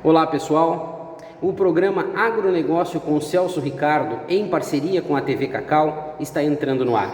Olá pessoal, o programa Agronegócio com o Celso Ricardo, em parceria com a TV Cacau, está entrando no ar.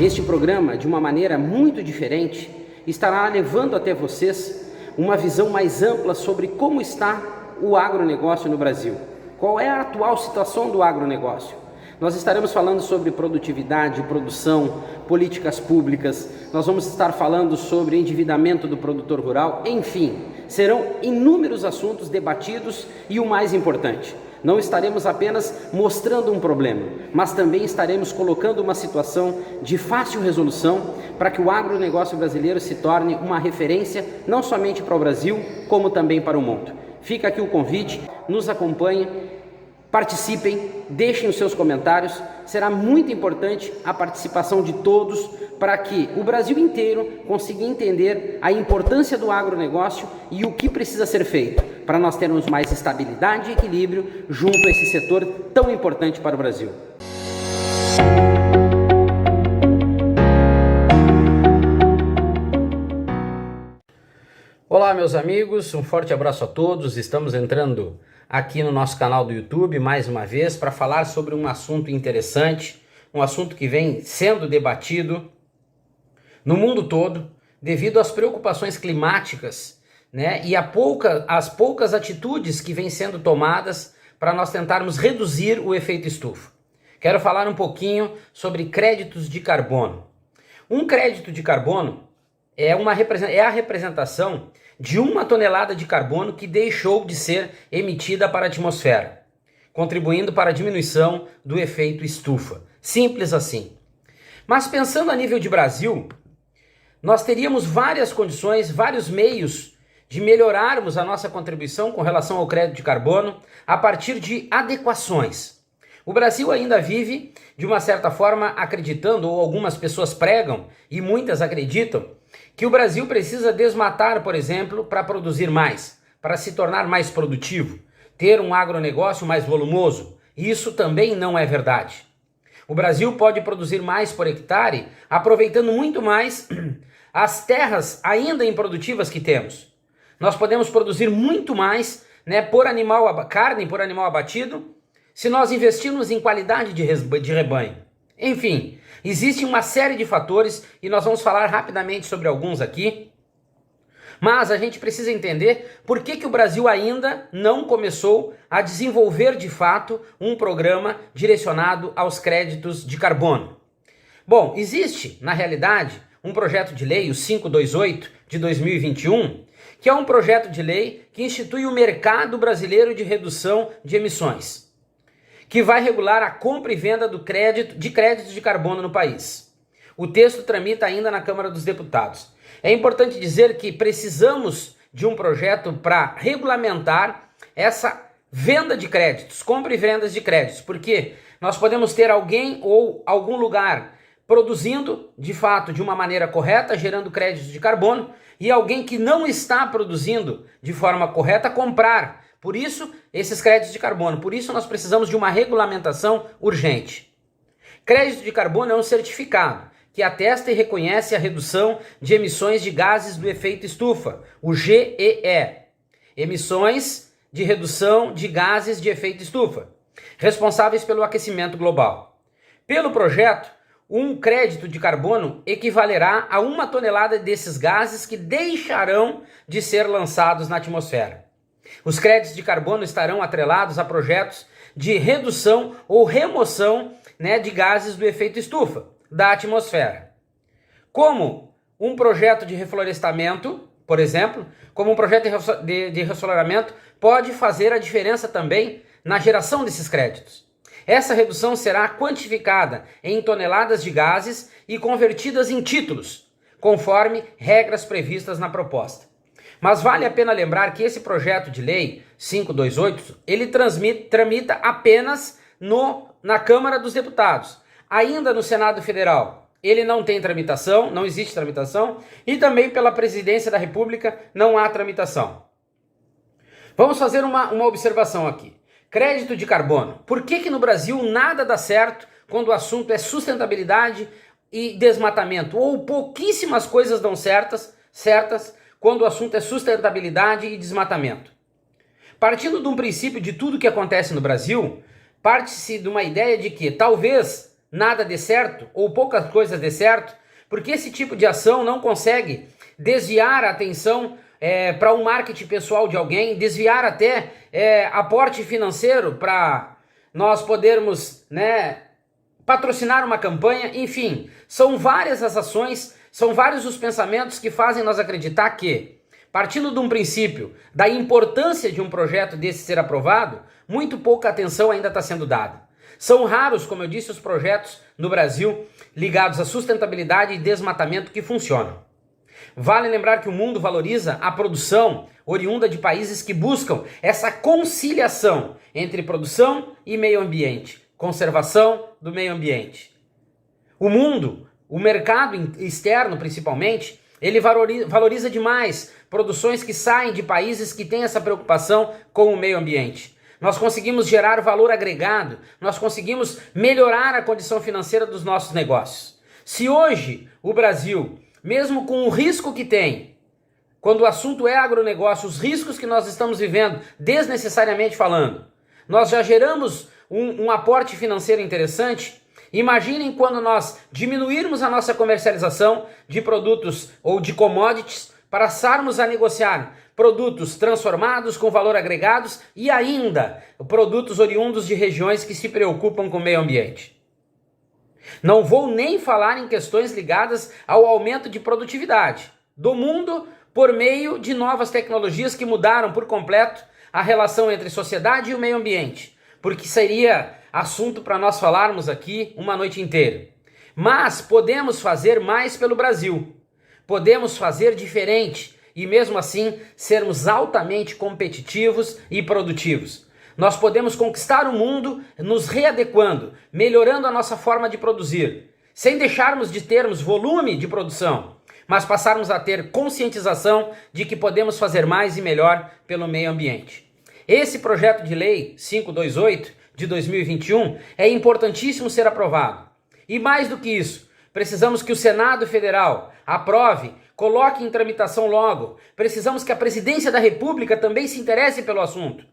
Este programa, de uma maneira muito diferente, estará levando até vocês uma visão mais ampla sobre como está o agronegócio no Brasil. Qual é a atual situação do agronegócio? Nós estaremos falando sobre produtividade, produção, políticas públicas, nós vamos estar falando sobre endividamento do produtor rural, enfim, serão inúmeros assuntos debatidos e o mais importante, não estaremos apenas mostrando um problema, mas também estaremos colocando uma situação de fácil resolução para que o agronegócio brasileiro se torne uma referência não somente para o Brasil, como também para o mundo. Fica aqui o convite, nos acompanhem, participem, deixem os seus comentários, será muito importante a participação de todos para que o Brasil inteiro consiga entender a importância do agronegócio e o que precisa ser feito para nós termos mais estabilidade e equilíbrio junto a esse setor tão importante para o Brasil. Olá meus amigos, um forte abraço a todos, estamos entrando aqui no nosso canal do YouTube mais uma vez para falar sobre um assunto interessante, um assunto que vem sendo debatido no mundo todo devido às preocupações climáticas, né, e as poucas atitudes que vêm sendo tomadas para nós tentarmos reduzir o efeito estufa. Quero falar um pouquinho sobre créditos de carbono. Um crédito de carbono é a representação de 1 tonelada de carbono que deixou de ser emitida para a atmosfera, contribuindo para a diminuição do efeito estufa. Simples assim. Mas pensando a nível de Brasil, nós teríamos várias condições, vários meios de melhorarmos a nossa contribuição com relação ao crédito de carbono a partir de adequações. O Brasil ainda vive, de uma certa forma, acreditando, ou algumas pessoas pregam, e muitas acreditam, que o Brasil precisa desmatar, por exemplo, para produzir mais, para se tornar mais produtivo, ter um agronegócio mais volumoso. Isso também não é verdade. O Brasil pode produzir mais por hectare, aproveitando muito mais as terras ainda improdutivas que temos. Nós podemos produzir muito mais, né, carne por animal abatido, se nós investirmos em qualidade de rebanho. Enfim, existe uma série de fatores e nós vamos falar rapidamente sobre alguns aqui, mas a gente precisa entender por que o Brasil ainda não começou a desenvolver de fato um programa direcionado aos créditos de carbono. Bom, existe, na realidade, um projeto de lei, o 528 de 2021, que é um projeto de lei que institui o mercado brasileiro de redução de emissões, que vai regular a compra e venda de créditos de carbono no país. O texto tramita ainda na Câmara dos Deputados. É importante dizer que precisamos de um projeto para regulamentar essa venda de créditos, compra e vendas de créditos, porque nós podemos ter alguém ou algum lugar produzindo, de fato, de uma maneira correta, gerando créditos de carbono, e alguém que não está produzindo de forma correta comprar, por isso, esses créditos de carbono. Por isso, nós precisamos de uma regulamentação urgente. Crédito de carbono é um certificado que atesta e reconhece a redução de emissões de gases do efeito estufa, o GEE. Emissões de redução de gases de efeito estufa, responsáveis pelo aquecimento global. Pelo projeto, um crédito de carbono equivalerá a 1 tonelada desses gases que deixarão de ser lançados na atmosfera. Os créditos de carbono estarão atrelados a projetos de redução ou remoção, né, de gases do efeito estufa da atmosfera. Como um projeto de reflorestamento, por exemplo, como um projeto de reflorestamento pode fazer a diferença também na geração desses créditos. Essa redução será quantificada em toneladas de gases e convertidas em títulos, conforme regras previstas na proposta. Mas vale a pena lembrar que esse projeto de lei 528, ele tramita apenas na Câmara dos Deputados. Ainda no Senado Federal, ele não tem tramitação, não existe tramitação, e também pela Presidência da República não há tramitação. Vamos fazer uma observação aqui. Crédito de carbono. Por que no Brasil nada dá certo quando o assunto é sustentabilidade e desmatamento? Ou pouquíssimas coisas dão certas quando o assunto é sustentabilidade e desmatamento? Partindo de um princípio de tudo que acontece no Brasil, parte-se de uma ideia de que talvez nada dê certo ou poucas coisas dê certo, porque esse tipo de ação não consegue desviar a atenção para um marketing pessoal de alguém, desviar até aporte financeiro para nós podermos, patrocinar uma campanha. Enfim, são várias as ações, são vários os pensamentos que fazem nós acreditar que, partindo de um princípio da importância de um projeto desse ser aprovado, muito pouca atenção ainda está sendo dada. São raros, como eu disse, os projetos no Brasil ligados à sustentabilidade e desmatamento que funcionam. Vale lembrar que o mundo valoriza a produção oriunda de países que buscam essa conciliação entre produção e meio ambiente, conservação do meio ambiente. O mundo, o mercado externo principalmente, ele valoriza demais produções que saem de países que têm essa preocupação com o meio ambiente. Nós conseguimos gerar valor agregado, nós conseguimos melhorar a condição financeira dos nossos negócios. Se hoje o Brasil, mesmo com o risco que tem, quando o assunto é agronegócio, os riscos que nós estamos vivendo, desnecessariamente falando, nós já geramos um aporte financeiro interessante. Imaginem quando nós diminuirmos a nossa comercialização de produtos ou de commodities, passarmos a negociar produtos transformados com valor agregados e ainda produtos oriundos de regiões que se preocupam com o meio ambiente. Não vou nem falar em questões ligadas ao aumento de produtividade do mundo por meio de novas tecnologias que mudaram por completo a relação entre sociedade e o meio ambiente, porque seria assunto para nós falarmos aqui uma noite inteira. Mas podemos fazer mais pelo Brasil, podemos fazer diferente e mesmo assim sermos altamente competitivos e produtivos. Nós podemos conquistar o mundo nos readequando, melhorando a nossa forma de produzir, sem deixarmos de termos volume de produção, mas passarmos a ter conscientização de que podemos fazer mais e melhor pelo meio ambiente. Esse projeto de lei 528 de 2021 é importantíssimo ser aprovado. E mais do que isso, precisamos que o Senado Federal aprove, coloque em tramitação logo. Precisamos que a Presidência da República também se interesse pelo assunto.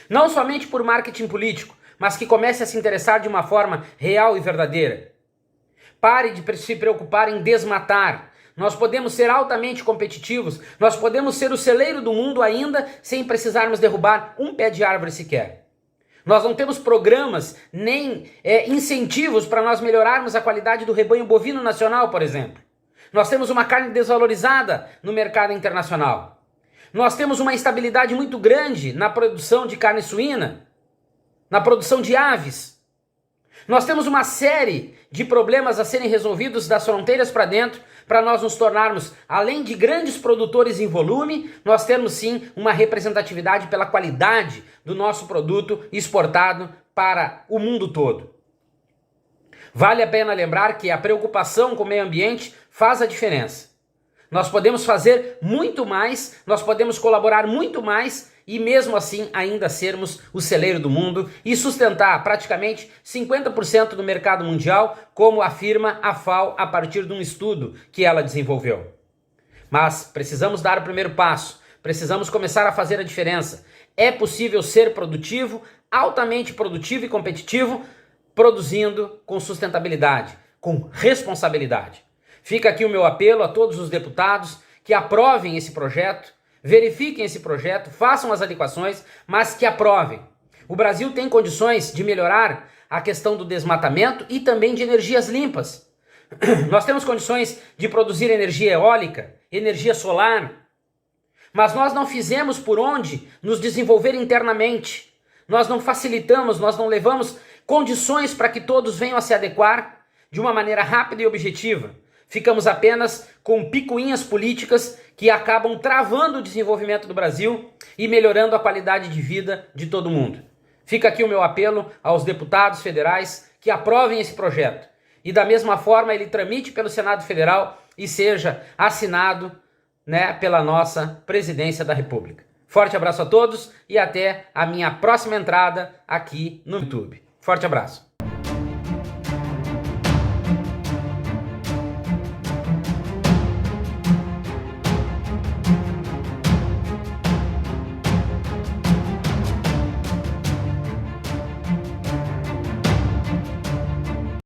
Não somente por marketing político, mas que comece a se interessar de uma forma real e verdadeira. Pare de se preocupar em desmatar. Nós podemos ser altamente competitivos, nós podemos ser o celeiro do mundo ainda sem precisarmos derrubar um pé de árvore sequer. Nós não temos programas nem incentivos para nós melhorarmos a qualidade do rebanho bovino nacional, por exemplo. Nós temos uma carne desvalorizada no mercado internacional. Nós temos uma instabilidade muito grande na produção de carne suína, na produção de aves. Nós temos uma série de problemas a serem resolvidos das fronteiras para dentro, para nós nos tornarmos, além de grandes produtores em volume, nós temos sim uma representatividade pela qualidade do nosso produto exportado para o mundo todo. Vale a pena lembrar que a preocupação com o meio ambiente faz a diferença. Nós podemos fazer muito mais, nós podemos colaborar muito mais e mesmo assim ainda sermos o celeiro do mundo e sustentar praticamente 50% do mercado mundial, como afirma a FAO a partir de um estudo que ela desenvolveu. Mas precisamos dar o primeiro passo, precisamos começar a fazer a diferença. É possível ser produtivo, altamente produtivo e competitivo, produzindo com sustentabilidade, com responsabilidade. Fica aqui o meu apelo a todos os deputados que aprovem esse projeto, verifiquem esse projeto, façam as adequações, mas que aprovem. O Brasil tem condições de melhorar a questão do desmatamento e também de energias limpas. Nós temos condições de produzir energia eólica, energia solar, mas nós não fizemos por onde nos desenvolver internamente. Nós não facilitamos, nós não levamos condições para que todos venham a se adequar de uma maneira rápida e objetiva. Ficamos apenas com picuinhas políticas que acabam travando o desenvolvimento do Brasil e melhorando a qualidade de vida de todo mundo. Fica aqui o meu apelo aos deputados federais que aprovem esse projeto e da mesma forma ele tramite pelo Senado Federal e seja assinado, pela nossa Presidência da República. Forte abraço a todos e até a minha próxima entrada aqui no YouTube. Forte abraço.